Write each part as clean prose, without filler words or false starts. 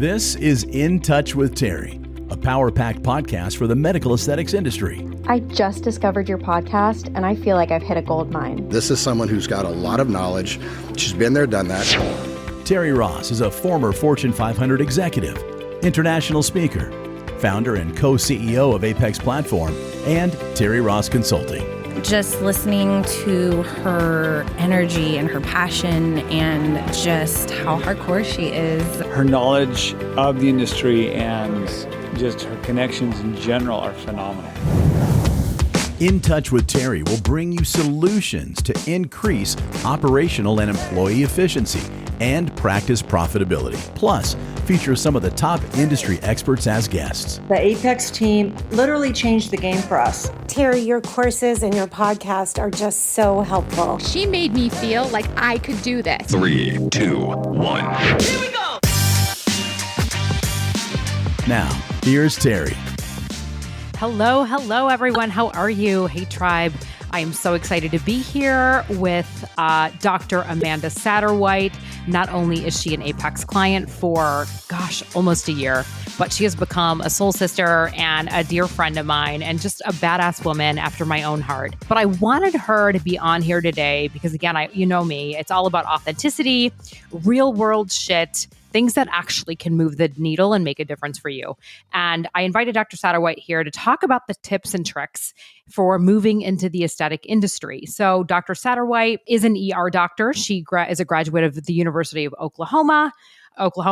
This is In Touch with Terri, a power-packed podcast for the medical aesthetics industry. I just discovered your podcast, and I feel like I've hit a gold mine. This is someone who's got a lot of knowledge. She's been there, done that. Terri Ross is a former Fortune 500 executive, international speaker, founder and co-CEO of Apex Platform, and Terri Ross Consulting. Just listening to her energy and her passion and just how hardcore she is. Her knowledge of the industry and just her connections in general are phenomenal. In Touch with Terri will bring you solutions to increase operational and employee efficiency and practice profitability. Plus, feature some of the top industry experts as guests. The Apex team literally changed the game for us. Terri, your courses and your podcast are just so helpful. She made me feel like I could do this. 3, 2, 1. Here we go! Now, here's Terri. Hello, everyone. How are you? Hey, Tribe. I am so excited to be here with Dr. Amanda Satterwhite. Not only is she an Apex client for, almost a year, but she has become a soul sister and a dear friend of mine and just a badass woman after my own heart. But I wanted her to be on here today because, again, you know me, it's all about authenticity, real world shit, things that actually can move the needle and make a difference for you. And I invited Dr. Satterwhite here to talk about the tips and tricks for moving into the aesthetic industry. So Dr. Satterwhite is an ER doctor. She is a graduate of the University of Oklahoma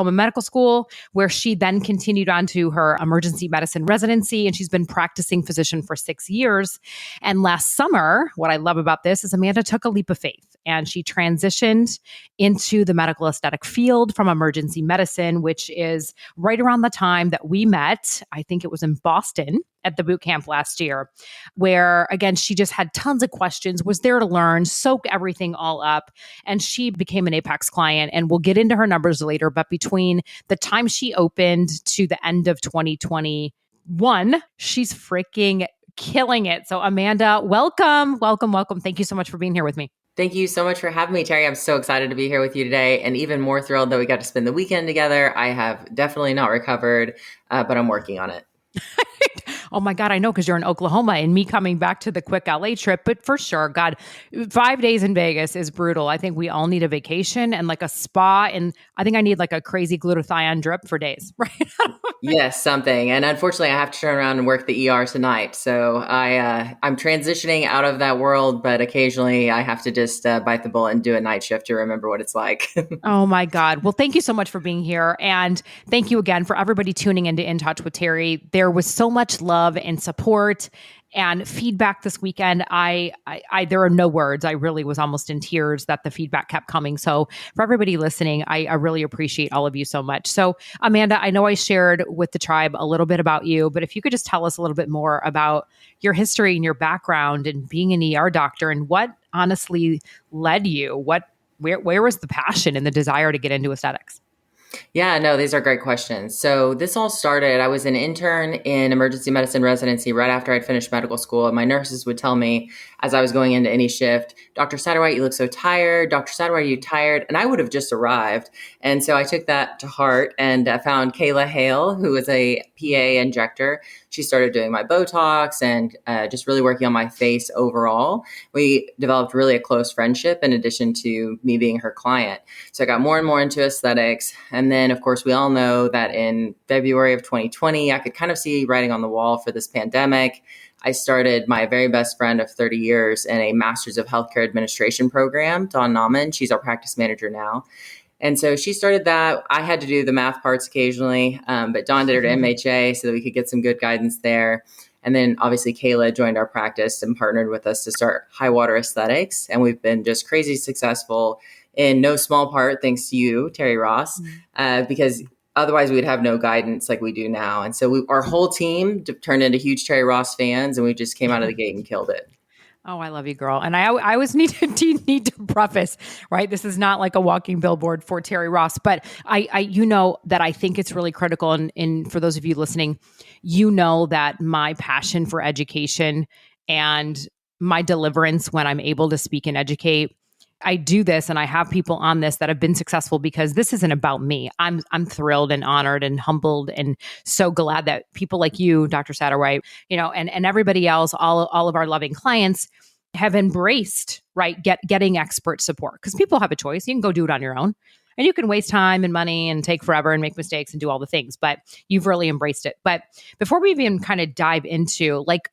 Medical School, where she then continued on to her emergency medicine residency, and she's been practicing physician for 6 years. And last summer, what I love about this is Amanda took a leap of faith, and she transitioned into the medical aesthetic field from emergency medicine, which is right around the time that we met. I think it was in Boston at the boot camp last year, where, again, she just had tons of questions, was there to learn, soak everything all up, and she became an Apex client. And we'll get into her numbers later, but between the time she opened to the end of 2021, she's freaking killing it. So Amanda, welcome. Thank you so much for being here with me. Thank you so much for having me, Terri. I'm so excited to be here with you today, and even more thrilled that we got to spend the weekend together. I have definitely not recovered, but I'm working on it. Oh my God, I know, because you're in Oklahoma and me coming back to the quick LA trip, but for sure, God, 5 days in Vegas is brutal. I think we all need a vacation and like a spa, and I think I need like a crazy glutathione drip for days, right? Yes, something. And unfortunately, I have to turn around and work the ER tonight. So I'm transitioning out of that world, but occasionally I have to just bite the bullet and do a night shift to remember what it's like. Oh my God. Well, thank you so much for being here. And thank you again for everybody tuning into In Touch with Terri. There was so much love and support and feedback this weekend. I there are no words. I really was almost in tears that the feedback kept coming. So for everybody listening, I really appreciate all of you so much. So Amanda, I know I shared with the tribe a little bit about you, but if you could just tell us a little bit more about your history and your background and being an ER doctor and what honestly led you, where was the passion and the desire to get into aesthetics? Yeah, no, these are great questions. So this all started, I was an intern in emergency medicine residency right after I'd finished medical school. And my nurses would tell me as I was going into any shift, Dr. Satterwhite, you look so tired. Dr. Satterwhite, are you tired? And I would have just arrived. And so I took that to heart and found Kayla Hale, who is a PA injector. She started doing my Botox and just really working on my face overall. We developed really a close friendship in addition to me being her client. So I got more and more into aesthetics. And then, of course, we all know that in February of 2020, I could kind of see writing on the wall for this pandemic. I started my very best friend of 30 years in a Master's of Healthcare Administration program, Dawn Nauman. She's our practice manager now. And so she started that. I had to do the math parts occasionally, but Dawn did her MHA so that we could get some good guidance there. And then obviously Kayla joined our practice and partnered with us to start High Water Aesthetics. And we've been just crazy successful in no small part thanks to you, Terri Ross, because otherwise we'd have no guidance like we do now. And so our whole team turned into huge Terri Ross fans, and we just came out of the gate and killed it. Oh, I love you, girl. And I always need to preface, right? This is not like a walking billboard for Terri Ross, but I you know that I think it's really critical. And for those of you listening, you know that my passion for education and my deliverance when I'm able to speak and educate I do this and I have people on this that have been successful because this isn't about me. I'm thrilled and honored and humbled and so glad that people like you, Dr. Satterwhite, and everybody else, all of our loving clients have embraced, right, getting expert support, because people have a choice. You can go do it on your own. And you can waste time and money and take forever and make mistakes and do all the things, but you've really embraced it. But before we even kind of dive into, like,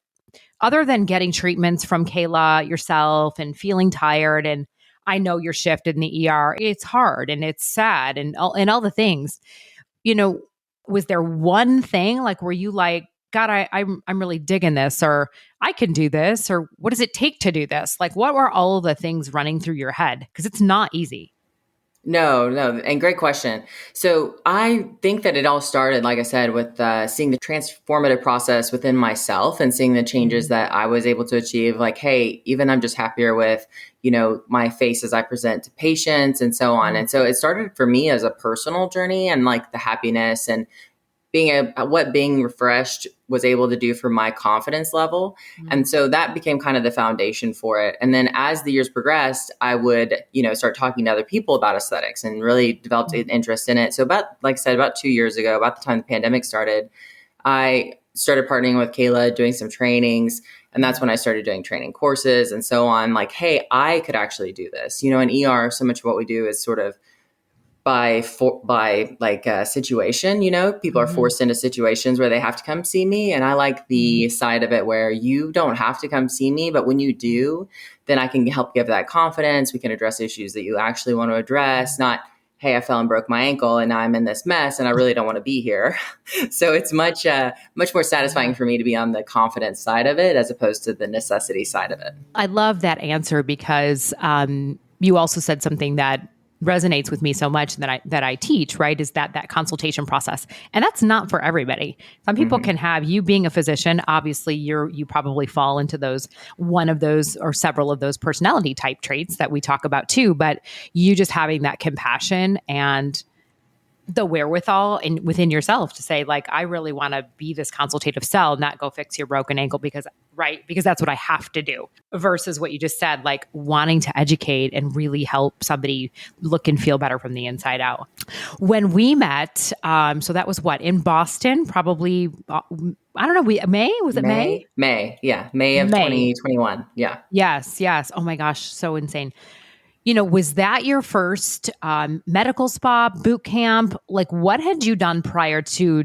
other than getting treatments from Kayla, yourself, and feeling tired, and I know your shift in the ER, it's hard and it's sad and all the things, was there one thing, like, were you like, God, I'm really digging this, or I can do this, or what does it take to do this? Like, what were all of the things running through your head? Because it's not easy. No, and great question. So I think that it all started, like I said, with seeing the transformative process within myself and seeing the changes that I was able to achieve. Like, hey, even I'm just happier with, my face as I present to patients and so on. And so it started for me as a personal journey and like the happiness and what being refreshed was able to do for my confidence level. Mm-hmm. And so that became kind of the foundation for it. And then as the years progressed, I would, start talking to other people about aesthetics and really developed an interest in it. So about 2 years ago, about the time the pandemic started, I started partnering with Kayla, doing some trainings. And that's when I started doing training courses and so on. Like, hey, I could actually do this. In ER, so much of what we do is sort of by a situation, people are forced into situations where they have to come see me. And I like the side of it where you don't have to come see me, but when you do, then I can help give that confidence. We can address issues that you actually want to address, not, hey, I fell and broke my ankle and now I'm in this mess and I really don't want to be here. So it's much more satisfying for me to be on the confidence side of it as opposed to the necessity side of it. I love that answer because you also said something that resonates with me so much that I teach, right, is that consultation process. And that's not for everybody. Some people can have, you being a physician, obviously you probably fall into one of those or several of those personality type traits that we talk about too, but you just having that compassion and the wherewithal within yourself to say, like, I really want to be this consultative cell, not go fix your broken ankle because that's what I have to do, versus what you just said, like wanting to educate and really help somebody look and feel better from the inside out. When we met, so that was what, in Boston, probably, I don't know, May? Was it May? May, yeah. May of 2021. Yeah. Yes. Oh my gosh. So insane. Was that your first medical spa boot camp? Like, what had you done prior to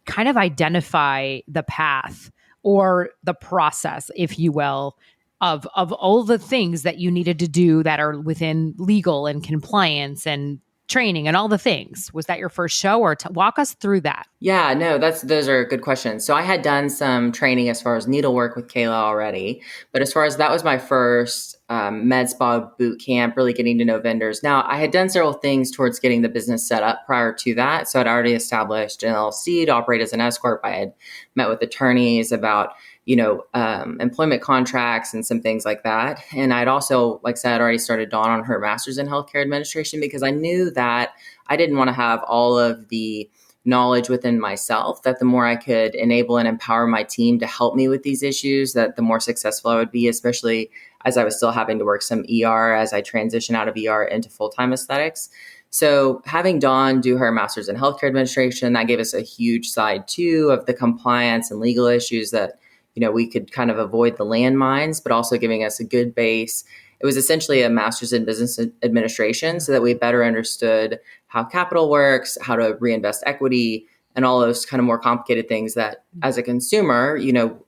kind of identify the path or the process, if you will, of all the things that you needed to do that are within legal and compliance and training and all the things? Was that your first show, or walk us through that? Yeah, no, those are good questions. So I had done some training as far as needlework with Kayla already, but as far as that was my first med spa boot camp, really getting to know vendors. Now, I had done several things towards getting the business set up prior to that. So I'd already established an LLC to operate as an S corp. I had met with attorneys about employment contracts and some things like that. And I'd also, like I said, I'd already started Dawn on her master's in healthcare administration because I knew that I didn't want to have all of the knowledge within myself, that the more I could enable and empower my team to help me with these issues, that the more successful I would be, especially as I was still having to work some ER as I transition out of ER into full-time aesthetics. So having Dawn do her master's in healthcare administration, that gave us a huge side too of the compliance and legal issues that we could kind of avoid the landmines, but also giving us a good base. It was essentially a master's in business administration so that we better understood how capital works, how to reinvest equity, and all those kind of more complicated things that as a consumer,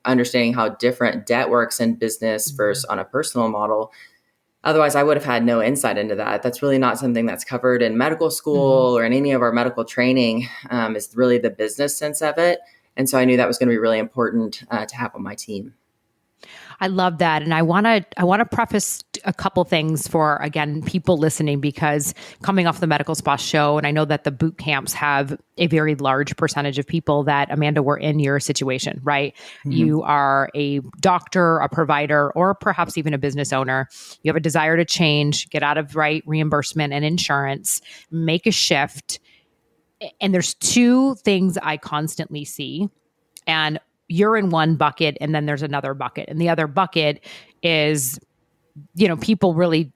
understanding how different debt works in business versus on a personal model. Otherwise, I would have had no insight into that. That's really not something that's covered in medical school or in any of our medical training. Is really the business sense of it. And so I knew that was going to be really important to have on my team. I love that. And I want to preface a couple things for, again, people listening, because coming off the Medical Spa show, and I know that the boot camps have a very large percentage of people that, Amanda, were in your situation, right? Mm-hmm. You are a doctor, a provider, or perhaps even a business owner. You have a desire to change, get out of reimbursement and insurance, make a shift. And there's two things I constantly see. And you're in one bucket, and then there's another bucket. And the other bucket is, people really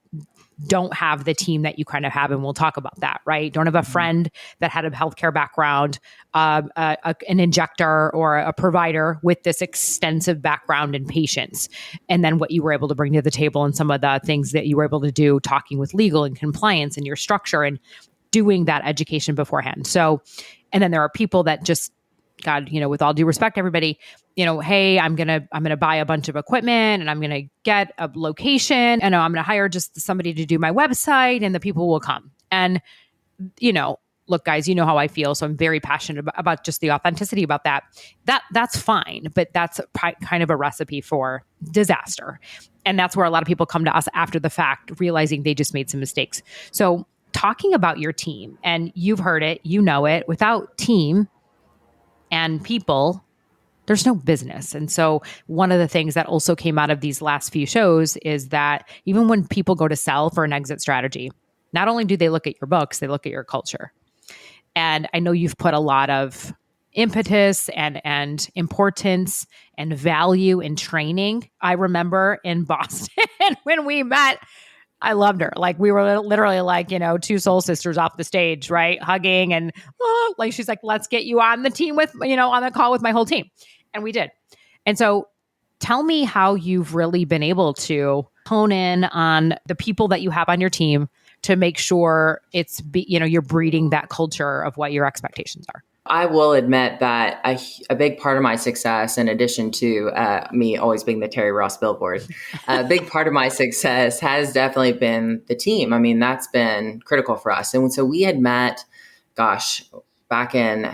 don't have the team that you kind of have, and we'll talk about that, right? Don't have a friend that had a healthcare background, an injector or a provider with this extensive background in patients, and then what you were able to bring to the table and some of the things that you were able to do, talking with legal and compliance and your structure and doing that education beforehand. So, and then there are people that just, God, with all due respect, everybody, hey, I'm going to buy a bunch of equipment and I'm going to get a location and I'm going to hire just somebody to do my website and the people will come. And, look, guys, you know how I feel. So I'm very passionate about just the authenticity about that. That's fine, but that's kind of a recipe for disaster. And that's where a lot of people come to us after the fact, realizing they just made some mistakes. So talking about your team, and you've heard it, you know it, without team and people, there's no business. And so one of the things that also came out of these last few shows is that even when people go to sell for an exit strategy, not only do they look at your books, they look at your culture. And I know you've put a lot of impetus and importance and value in training. I remember in Boston when we met, I loved her. Like we were literally like, two soul sisters off the stage, right? Hugging and like, she's like, let's get you on the team with, on the call with my whole team. And we did. And so tell me how you've really been able to hone in on the people that you have on your team to make sure you're breeding that culture of what your expectations are. I will admit that a big part of my success, in addition to me always being the Terri Ross billboard, a big part of my success has definitely been the team. I mean, that's been critical for us. And so we had met, back in,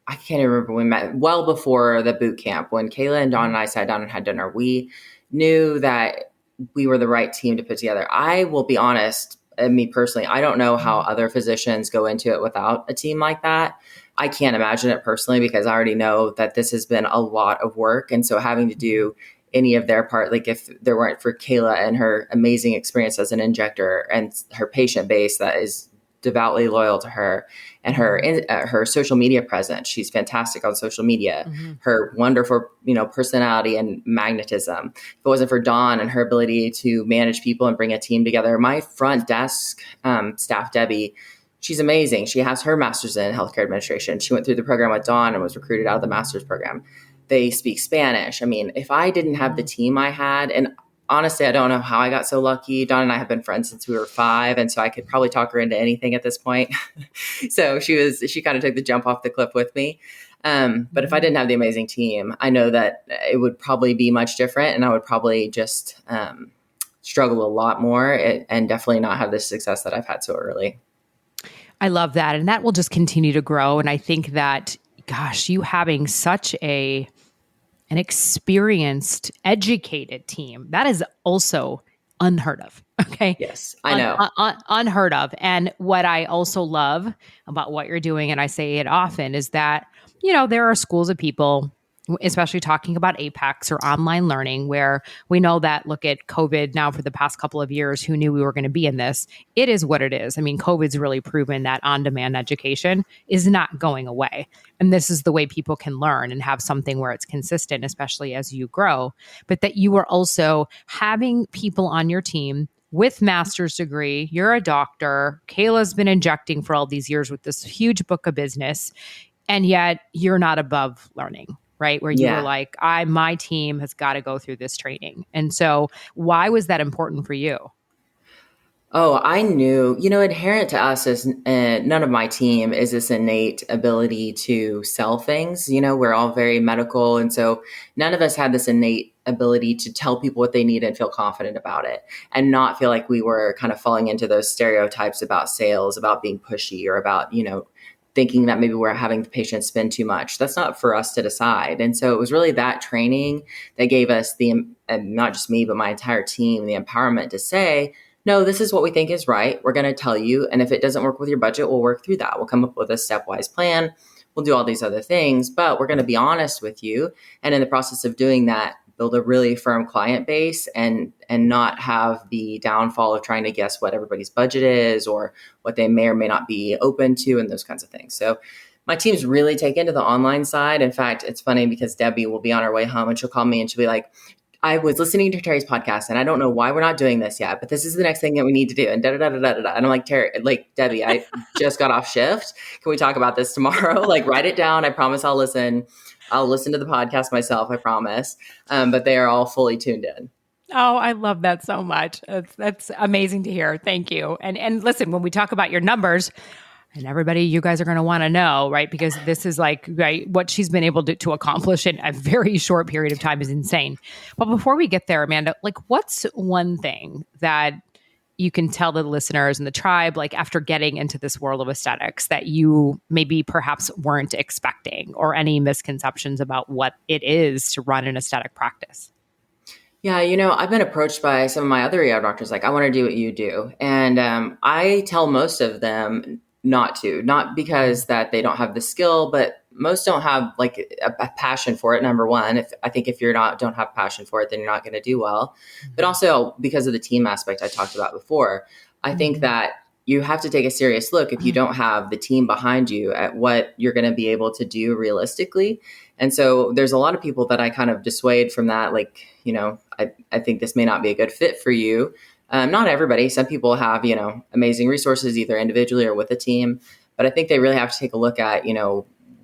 I can't even remember when we met, well before the boot camp, when Kayla and Dawn and I sat down and had dinner. We knew that we were the right team to put together. I will be honest, me personally, I don't know how other physicians go into it without a team like that. I can't imagine it personally because I already know that this has been a lot of work. And so having to do any of their part, like if there weren't for Kayla and her amazing experience as an injector and her patient base that is devoutly loyal to her and her social media presence. She's fantastic on social media, her wonderful, personality and magnetism. If it wasn't for Dawn and her ability to manage people and bring a team together, my front desk staff, Debbie, she's amazing. She has her master's in healthcare administration. She went through the program with Dawn and was recruited out of the master's program. They speak Spanish. I mean, if I didn't have the team I had, and honestly, I don't know how I got so lucky. Dawn and I have been friends since we were 5. And so I could probably talk her into anything at this point. So she kind of took the jump off the cliff with me. But if I didn't have the amazing team, I know that it would probably be much different. And I would probably just struggle a lot more and definitely not have the success that I've had so early. I love that. And that will just continue to grow. And I think that, you having such an experienced, educated team, that is also unheard of. Okay. Yes, I know. Unheard of. And what I also love about what you're doing, and I say it often, is that, there are schools of people, especially talking about Apex or online learning, where we know that, look at COVID now for the past couple of years, who knew we were going to be in this? It is what it is. I mean, COVID's really proven that on-demand education is not going away. And this is the way people can learn and have something where it's consistent, especially as you grow. But that you are also having people on your team with master's degree. You're a doctor. Kayla's been injecting for all these years with this huge book of business. And yet you're not above learning. Right? Where you were like, my team has got to go through this training. And so why was that important for you? Oh, I knew, inherent to us is none of my team is this innate ability to sell things. We're all very medical. And so none of us had this innate ability to tell people what they need and feel confident about it and not feel like we were kind of falling into those stereotypes about sales, about being pushy or about, thinking that maybe we're having the patient spend too much. That's not for us to decide. And so it was really that training that gave us and not just me, but my entire team, the empowerment to say, no, this is what we think is right. We're going to tell you. And if it doesn't work with your budget, we'll work through that. We'll come up with a stepwise plan. We'll do all these other things, but we're going to be honest with you. And in the process of doing that, build a really firm client base and not have the downfall of trying to guess what everybody's budget is or what they may or may not be open to and those kinds of things. So my team's really taken to the online side. In fact, it's funny because Debbie will be on her way home and she'll call me and she'll be like, I was listening to Terry's podcast and I don't know why we're not doing this yet, but this is the next thing that we need to do. And da da da da da da. And I'm like, Terry, like Debbie, I just got off shift. Can we talk about this tomorrow? Like write it down. I promise I'll listen. I'll listen to the podcast myself. I promise. But they are all fully tuned in. Oh, I love that so much. That's amazing to hear. Thank you. And listen, when we talk about your numbers, and everybody, you guys are going to want to know, right? Because this is like, right, what she's been able to accomplish in a very short period of time is insane. But before we get there, Amanda, like what's one thing that you can tell the listeners and the tribe, like after getting into this world of aesthetics that you maybe perhaps weren't expecting, or any misconceptions about what it is to run an aesthetic practice? Yeah, I've been approached by some of my other ER doctors, like, I want to do what you do. And I tell most of them not because that they don't have the skill, but most don't have like a passion for it. Number one, if you're don't have passion for it, then you're not going to do well. But also because of the team aspect I talked about before, I think that you have to take a serious look if you don't have the team behind you at what you're going to be able to do realistically. And so there's a lot of people that I kind of dissuade from that. Like, I think this may not be a good fit for you. Not everybody. Some people have, amazing resources, either individually or with a team. But I think they really have to take a look at,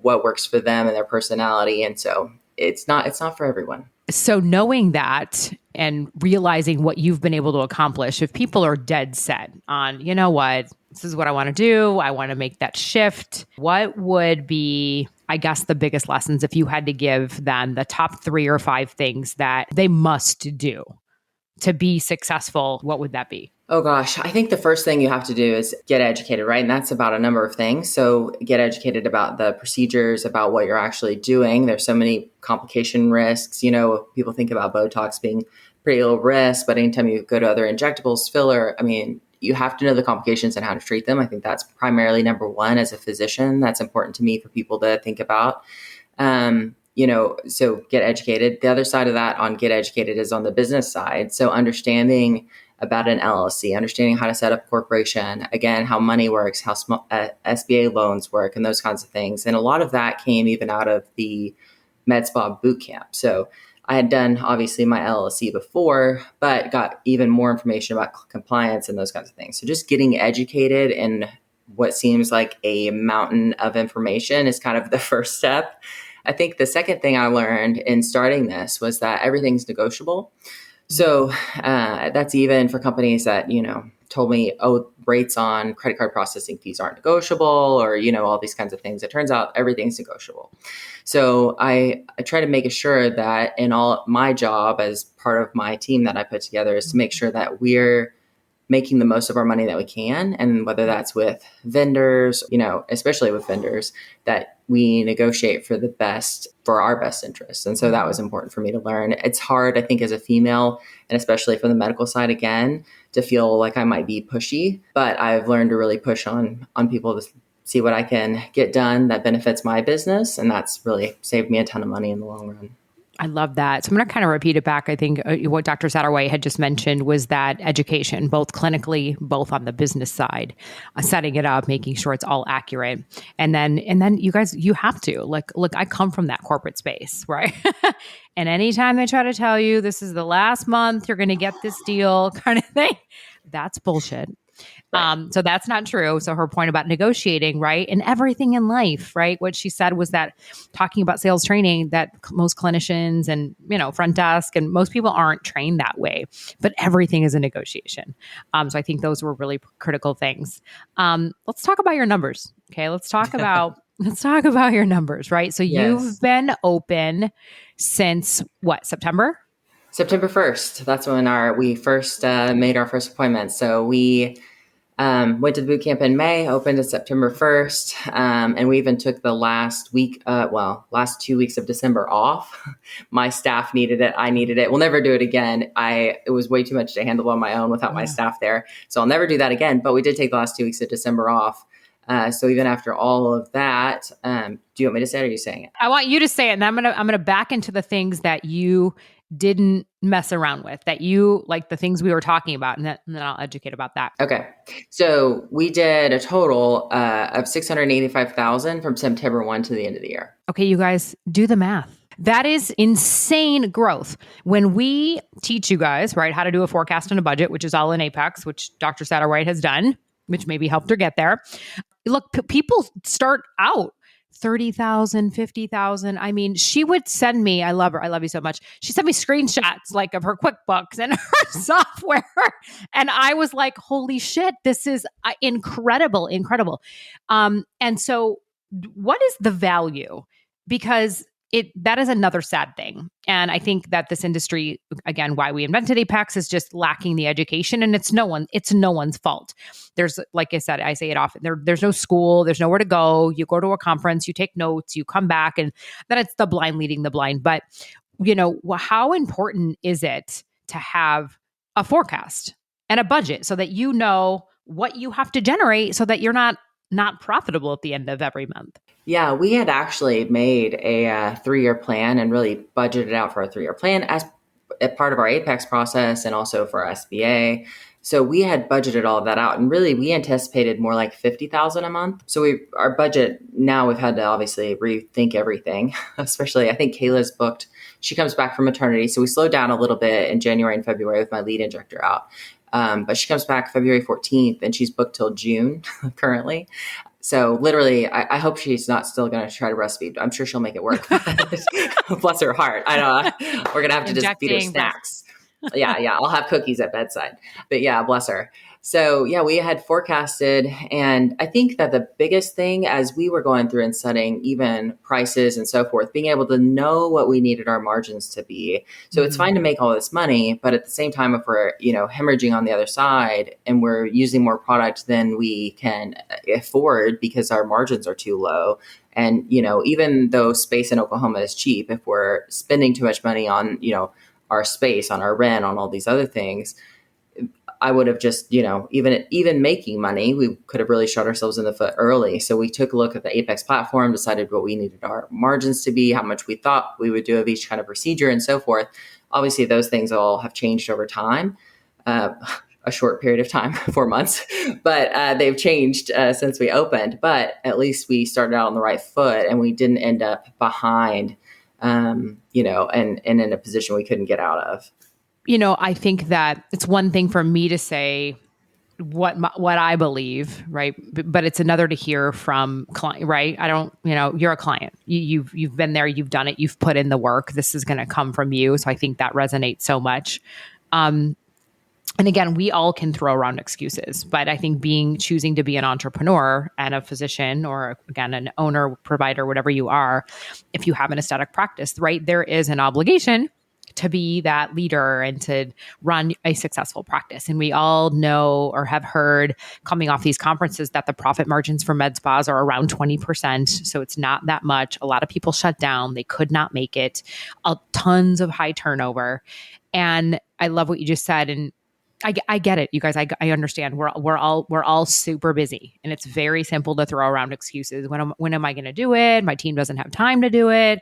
what works for them and their personality. And so it's not for everyone. So knowing that and realizing what you've been able to accomplish, if people are dead set on, you know what, this is what I want to do, I want to make that shift, what would be, I guess, the biggest lessons if you had to give them the top 3 or 5 things that they must do to be successful? What would that be? Oh gosh, I think the first thing you have to do is get educated, right? And that's about a number of things. So get educated about the procedures, about what you're actually doing. There's so many complication risks. People think about Botox being pretty low risk, but anytime you go to other injectables, filler, you have to know the complications and how to treat them. I think that's primarily number one as a physician. That's important to me for people to think about. So get educated. The other side of that on get educated is on the business side. So understanding about an LLC, understanding how to set up a corporation, again, how money works, how small SBA loans work, and those kinds of things. And a lot of that came even out of the med spa boot camp. So I had done obviously my LLC before, but got even more information about compliance and those kinds of things. So just getting educated in what seems like a mountain of information is kind of the first step. I think the second thing I learned in starting this was that everything's negotiable. So that's even for companies that, told me, rates on credit card processing fees aren't negotiable, or, all these kinds of things. It turns out everything's negotiable. So I try to make sure that in all my job as part of my team that I put together is to make sure that we're making the most of our money that we can. And whether that's with vendors, especially with vendors, that we negotiate for our best interests. And so that was important for me to learn. It's hard, I think, as a female, and especially from the medical side, again, to feel like I might be pushy, but I've learned to really push on people to see what I can get done that benefits my business. And that's really saved me a ton of money in the long run. I love that. So I'm going to kind of repeat it back. I think what Dr. Satterwhite had just mentioned was that education, both clinically, both on the business side, setting it up, making sure it's all accurate. And then you guys, you have to look, I come from that corporate space, right? And anytime they try to tell you this is the last month, you're going to get this deal kind of thing, that's bullshit. Right. So that's not true. So her point about negotiating, right? And everything in life, right? What she said was that talking about sales training, that most clinicians and, front desk and most people aren't trained that way, but everything is a negotiation. So I think those were really critical things. Let's talk about your numbers. Okay. Let's talk about your numbers, right? So you've been open since what, September? September 1st. That's when we first made our first appointment. So we went to the boot camp in May, opened on September 1st. And we even took the last 2 weeks of December off. My staff needed it. I needed it. We'll never do it again. It was way too much to handle on my own without my staff there. So I'll never do that again. But we did take the last 2 weeks of December off. So even after all of that, do you want me to say it or are you saying it? I want you to say it. And I'm gonna back into the things that you didn't mess around with, that you like the things we were talking about, and then I'll educate about that. Okay. So we did a total of $685,000 from September 1 to the end of the year. Okay, you guys do the math. That is insane growth. When we teach you guys, right, how to do a forecast and a budget, which is all in Apex, which Dr. Satterwhite has done, which maybe helped her get there. Look, people start out 30,000, 50,000. I mean, she would send me, I love her. I love you so much. She sent me screenshots like of her QuickBooks and her software. And I was like, holy shit, this is incredible. And so what is the value? Because that is another sad thing. And I think that this industry, again, why we invented Apex is just lacking the education, and it's no one's fault. There's, like I said, I say it often, there's no school, there's nowhere to go. You go to a conference, you take notes, you come back, and then it's the blind leading the blind. But, how important is it to have a forecast and a budget so that you know what you have to generate so that you're not profitable at the end of every month? Yeah, we had actually made a 3-year plan and really budgeted out for a 3-year plan as a part of our Apex process and also for our SBA. So we had budgeted all of that out, and really we anticipated more like 50,000 a month. So our budget now, we've had to obviously rethink everything, especially I think Kayla's booked. She comes back from maternity. So we slowed down a little bit in January and February with my lead injector out. But she comes back February 14th and she's booked till June currently. So literally, I hope she's not still going to try to breastfeed. I'm sure she'll make it work. Bless her heart. I know we're going to have to just feed her snacks. Yeah. I'll have cookies at bedside. But yeah, bless her. So yeah, we had forecasted. And I think that the biggest thing as we were going through and setting even prices and so forth, being able to know what we needed our margins to be. So it's fine to make all this money, but at the same time, if we're, hemorrhaging on the other side and we're using more product than we can afford because our margins are too low. And, even though space in Oklahoma is cheap, if we're spending too much money on, our space, on our rent, on all these other things, I would have just, even making money, we could have really shot ourselves in the foot early. So we took a look at the Apex platform, decided what we needed our margins to be, how much we thought we would do of each kind of procedure and so forth. Obviously, those things all have changed over time, a short period of time, 4 months, but they've changed since we opened. But at least we started out on the right foot and we didn't end up behind, and in a position we couldn't get out of. I think that it's one thing for me to say what I believe, right? But it's another to hear from client, right? I don't, you're a client. You've been there, you've done it, you've put in the work. This is going to come from you. So I think that resonates so much. And again, we all can throw around excuses, but I think choosing to be an entrepreneur and a physician, or again, an owner, provider, whatever you are, if you have an aesthetic practice, right, there is an obligation to be that leader and to run a successful practice. And we all know or have heard coming off these conferences that the profit margins for med spas are around 20%. So it's not that much. A lot of people shut down. They could not make it. Tons of high turnover. And I love what you just said. And I get it, you guys. I understand. We're all super busy, and it's very simple to throw around excuses. When am I going to do it? My team doesn't have time to do it.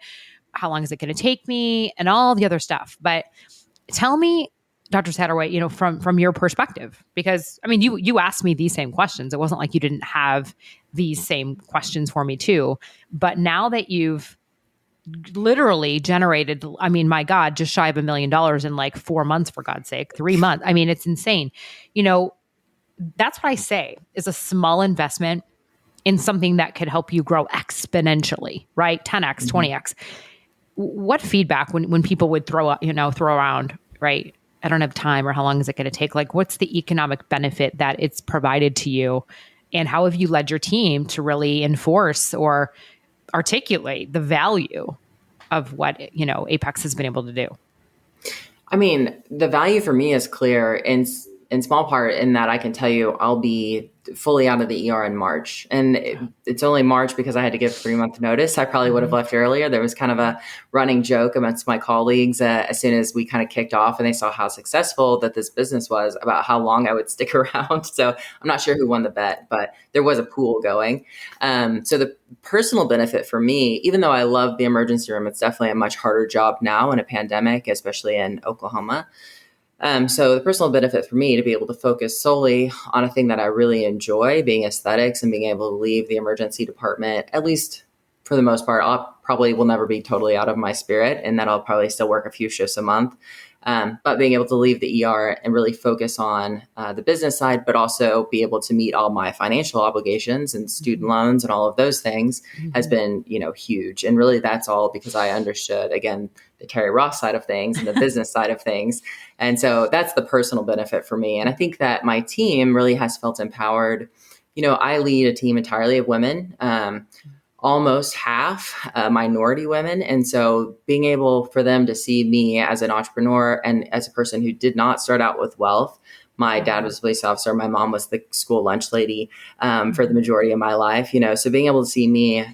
How long is it going to take me? And all the other stuff. But tell me, Dr. Satterwhite, from your perspective, because I mean, you asked me these same questions. It wasn't like you didn't have these same questions for me too. But now that you've literally generated, I mean, my God, just shy of $1 million in like 4 months, for God's sake, 3 months. I mean, it's insane. That's what I say is a small investment in something that could help you grow exponentially, right? 10x, 20x. What feedback when people would throw around, right? I don't have time, or how long is it going to take? Like, what's the economic benefit that it's provided to you? And how have you led your team to really enforce or articulate the value of what, Apex has been able to do? I mean, the value for me is clear in small part in that I can tell you I'll be fully out of the ER in March. And it's only March because I had to give 3-month notice. I probably would have left earlier. There was kind of a running joke amongst my colleagues as soon as we kind of kicked off and they saw how successful that this business was, about how long I would stick around. So I'm not sure who won the bet, but there was a pool going. So the personal benefit for me, even though I love the emergency room, it's definitely a much harder job now in a pandemic, especially in Oklahoma. So the personal benefit for me to be able to focus solely on a thing that I really enjoy, being aesthetics, and being able to leave the emergency department at least for the most part, I'll probably will never be totally out of my spirit, and that I'll probably still work a few shifts a month. But being able to leave the ER and really focus on the business side, but also be able to meet all my financial obligations and student loans and all of those things has been, huge. And really that's all because I understood, again, the Terri Ross side of things and the business side of things. And so that's the personal benefit for me. And I think that my team really has felt empowered. I lead a team entirely of women. Almost half minority women. And so being able for them to see me as an entrepreneur and as a person who did not start out with wealth. My dad was a police officer. My mom was the school lunch lady for the majority of my life, so being able to see me,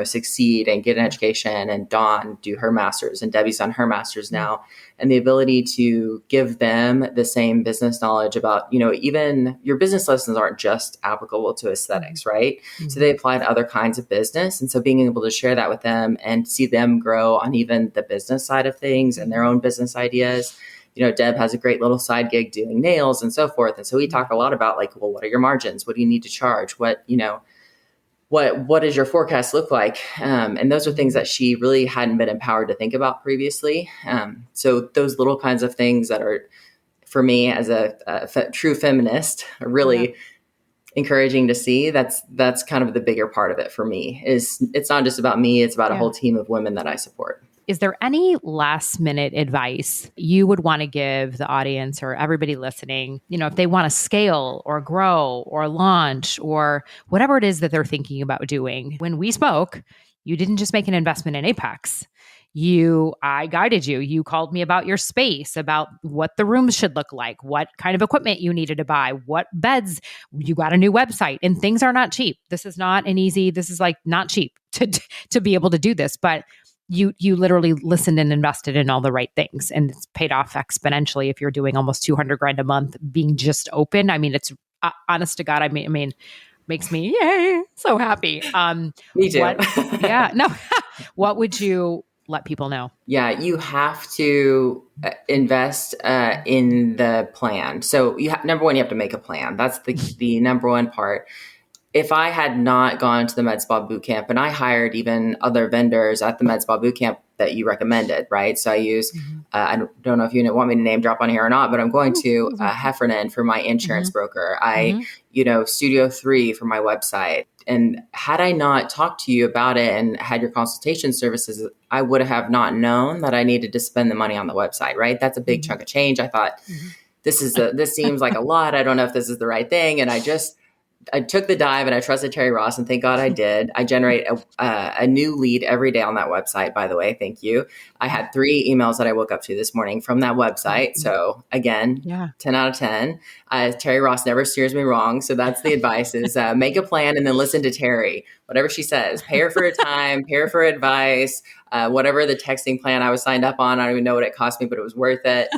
succeed and get an education, and Dawn do her master's, and Debbie's done her master's now, and the ability to give them the same business knowledge about, even your business lessons aren't just applicable to aesthetics, right? Mm-hmm. So they apply to other kinds of business. And so being able to share that with them and see them grow on even the business side of things and their own business ideas. Deb has a great little side gig doing nails and so forth. And so we talk a lot about what are your margins? What do you need to charge? What does your forecast look like? And those are things that she really hadn't been empowered to think about previously. So those little kinds of things that are, for me as a true feminist, are really encouraging to see. That's kind of the bigger part of it for me. It's not just about me. It's about a whole team of women that I support. Is there any last minute advice you would want to give the audience or everybody listening, if they want to scale or grow or launch or whatever it is that they're thinking about doing? When we spoke, you didn't just make an investment in Apex. I guided you. You called me about your space, about what the rooms should look like, what kind of equipment you needed to buy, what beds, you got a new website, and things are not cheap. This is not this is not cheap to be able to do this, but you literally listened and invested in all the right things, and it's paid off exponentially. If you're doing almost $200,000 a month, being just open, it's honest to God. Makes me so happy. Me too. What would you let people know? Yeah, you have to invest in the plan. So number one, you have to make a plan. That's the number one part. If I had not gone to the Med Spa Bootcamp, and I hired even other vendors at the Med Spa Bootcamp that you recommended, right? So I use, I don't know if you want me to name drop on here or not, but I'm going to Heffernan for my insurance broker. Studio 3 for my website. And had I not talked to you about it and had your consultation services, I would have not known that I needed to spend the money on the website, right? That's a big chunk of change. I thought, this seems like a lot. I don't know if this is the right thing. And I took the dive and I trusted Terri Ross, and thank God I did. I generate a new lead every day on that website, by the way. Thank you. I had 3 emails that I woke up to this morning from that website. So again, 10 out of 10. Terri Ross never steers me wrong. So that's the advice is make a plan and then listen to Terri. Whatever she says, pay her for her time, pay her for advice, whatever the texting plan I was signed up on. I don't even know what it cost me, but it was worth it.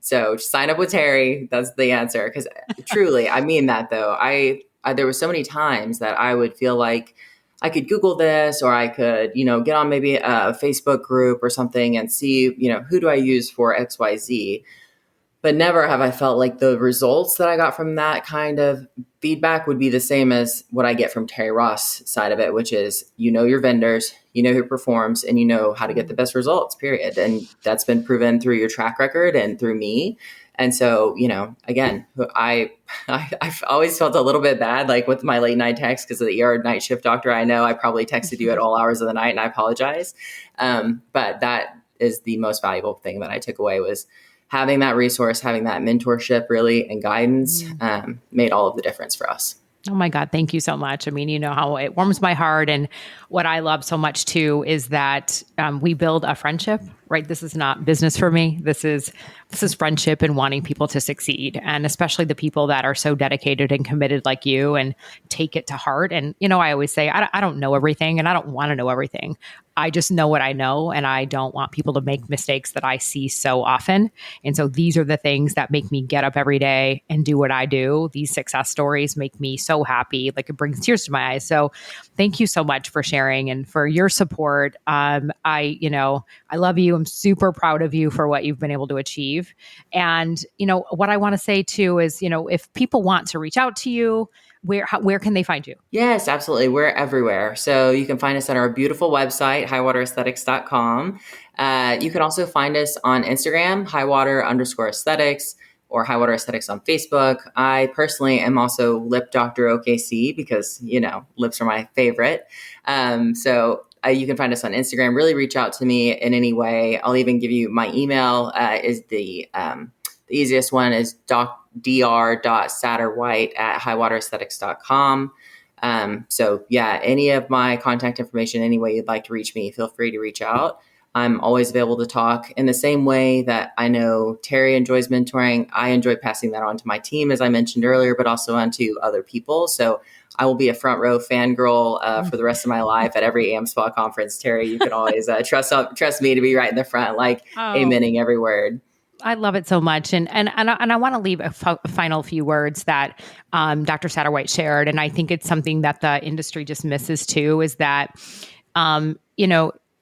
So sign up with Terri. That's the answer. Because truly, I mean that though. There were so many times that I would feel like I could Google this, or I could, get on maybe a Facebook group or something and see, who do I use for XYZ. But never have I felt like the results that I got from that kind of feedback would be the same as what I get from Terri Ross side of it, which is, your vendors, who performs, and you know how to get the best results, period. And that's been proven through your track record and through me. And so, again, I've always felt a little bit bad, like with my late night text, because of the ER night shift doctor. I know I probably texted you at all hours of the night, and I apologize. But that is the most valuable thing that I took away, was having that resource, having that mentorship really, and guidance made all of the difference for us. Oh my God. Thank you so much. You know how it warms my heart. And what I love so much too is that we build a friendship, right? This is not business for me. This is friendship and wanting people to succeed. And especially the people that are so dedicated and committed like you and take it to heart. And, I always say, I don't know everything, and I don't want to know everything. I just know what I know, and I don't want people to make mistakes that I see so often. And so these are the things that make me get up every day and do what I do. These success stories make me so happy, like it brings tears to my eyes. So thank you so much for sharing and for your support. I love you. I'm super proud of you for what you've been able to achieve. And, what I want to say too is, if people want to reach out to you, where can they find you? Yes, absolutely. We're everywhere. So you can find us at our beautiful website, hightwateresthetics.com. You can also find us on Instagram, highwater_aesthetics, or Highwater Aesthetics on Facebook. I personally am also Lip Doctor OKC because, lips are my favorite. So you can find us on Instagram. Really reach out to me in any way. I'll even give you my email is the easiest one is dr.satterwhite@highwateresthetics.com. So yeah, any of my contact information, any way you'd like to reach me, feel free to reach out. I'm always available to talk. In the same way that I know Terri enjoys mentoring, I enjoy passing that on to my team, as I mentioned earlier, but also on to other people. So I will be a front row fangirl for the rest of my life at every AmSpa conference. Terri, you can always trust me to be right in the front, amening every word. I love it so much. And I want to leave a final few words that Dr. Satterwhite shared. And I think it's something that the industry just misses too, is that,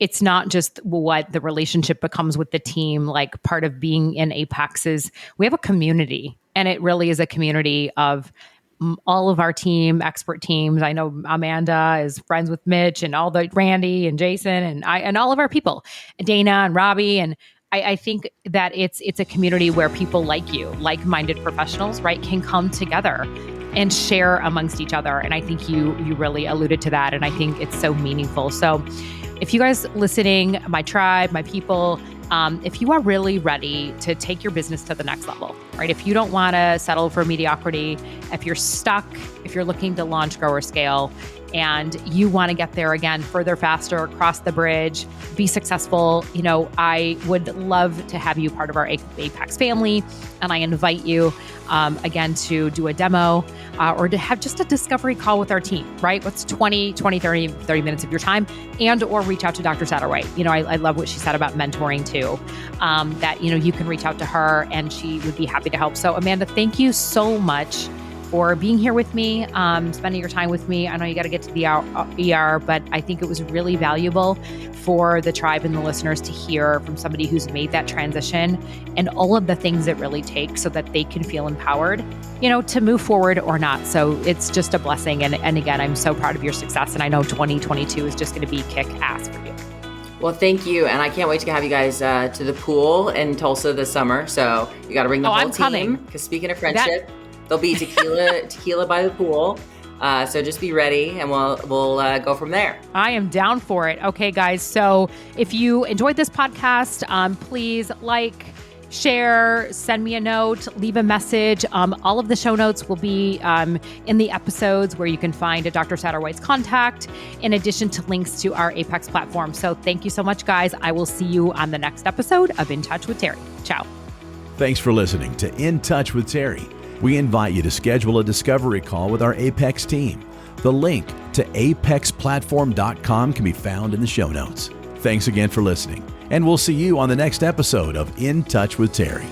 it's not just what the relationship becomes with the team. Like, part of being in Apex is we have a community, and it really is a community of all of our team, expert teams. I know Amanda is friends with Mitch and all the Randy and Jason and all of our people, Dana and Robbie. And I think that it's a community where people like you, like-minded professionals, right, can come together and share amongst each other. And I think you really alluded to that. And I think it's so meaningful. So if you guys listening, my tribe, my people, if you are really ready to take your business to the next level, right? If you don't want to settle for mediocrity, if you're stuck, if you're looking to launch, grow, or scale, and you want to get there again, further, faster, cross the bridge, be successful, I would love to have you part of our Apex family. And I invite you, again, to do a demo or to have just a discovery call with our team, right? What's 20, 30 minutes of your time, and or reach out to Dr. Satterwhite. I love what she said about mentoring too, that, you can reach out to her and she would be happy to help. So Amanda, thank you so much for being here with me, spending your time with me. I know you got to get to the ER, but I think it was really valuable for the tribe and the listeners to hear from somebody who's made that transition and all of the things it really takes so that they can feel empowered, to move forward or not. So it's just a blessing. And again, I'm so proud of your success. And I know 2022 is just going to be kick ass for you. Well, thank you. And I can't wait to have you guys to the pool in Tulsa this summer. So you got to bring the whole team. Because speaking of friendship, there'll be tequila by the pool. So just be ready and we'll go from there. I am down for it. Okay, guys. So if you enjoyed this podcast, please share, send me a note, leave a message. All of the show notes will be in the episodes where you can find Dr. Satterwhite's contact, in addition to links to our Apex platform. So thank you so much, guys. I will see you on the next episode of In Touch with Terri. Ciao. Thanks for listening to In Touch with Terri. We invite you to schedule a discovery call with our Apex team. The link to apexplatform.com can be found in the show notes. Thanks again for listening, and we'll see you on the next episode of In Touch with Terri.